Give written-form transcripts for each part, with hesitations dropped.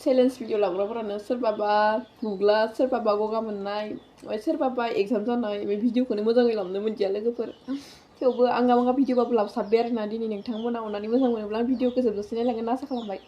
Challenge video लाग्राफोरानो सोरबाबा गुग्ला सोरबाबा गगा मोननाय ओमफ्राय सोरबाबा एग्जाम जानाय बे भिडिअखौनो मोजाङै लाबोनो मोनदिया लोगोफोर थेवबो आंगा मांगा भिडिअबाबो लाबोसाबबाय आरोना दिनै नोंथांमोना अननानै मोजां मोनोब्ला आं भिडिअखौ जोबजासे नायलांगोन आसा खालामबाय।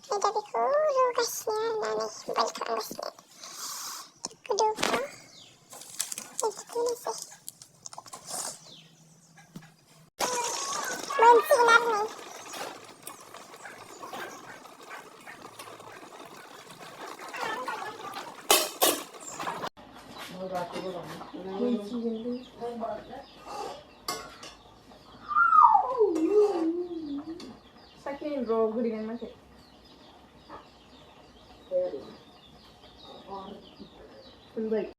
Jadiku tugasnya adalah balik ke sini. Kedua, ini sih. Mensinar nih. Saking bro, gue dengan masih. Baik.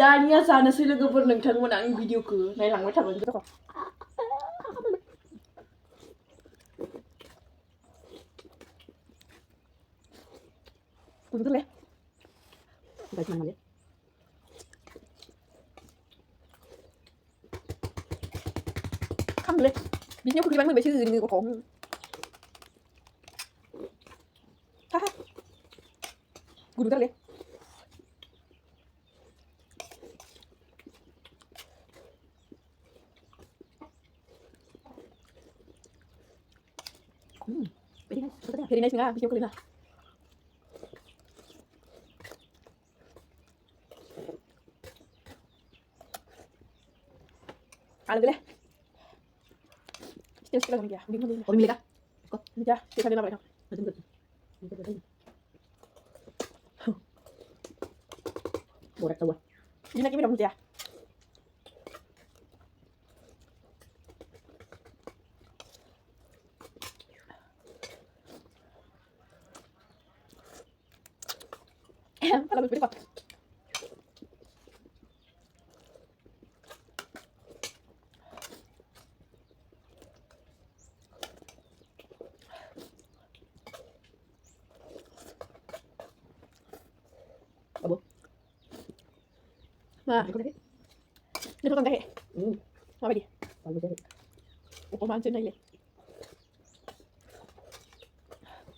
दानिया जानोसै लोगोफोर नोंथांमोना आंनि भिडिअखौ नायलांबाय थाबानो जाबाय। Betul ya? Baik mana ya? Không được. Biết nhau khi bắn mình phải chơi gì của khổ. Ha ha. Guru tak le. Very nice nga, biết nhau kali na. Ano gila? Stres ka lang dia. Hindi mo din. Oh, bumili ka? Ko. Hindi ka. Kita din na ba ito? Murah tawa. Hindi na kimi na dia. Pala bibili pa. Abo. Nah, dito kan tayo. Apa dia? Bago dyan. Upo mansion na ile.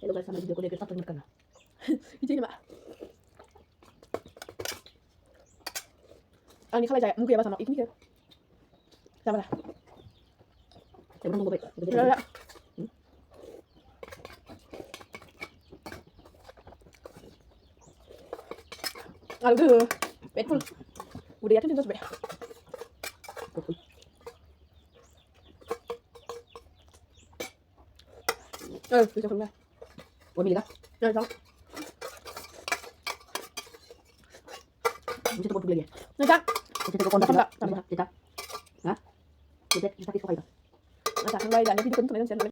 Hello guys, sama video ko dito sa pagmamahal ka na. Hindi na ba? Ang nikala jaya, mungkin ya sama ikut mikir. Sama lah. Saya belum baik. Wala. Aduh, betul. Udah yakin itu sebenarnya. Bisa keluar. Bumili ka? Ya, tahu. Bisa to bumili. Nanti, Bisa to kontak ka. Tama. Kita. Ha? Kita kita kita kayo. nanti, nanti, nanti, nanti, nanti, nanti, nanti,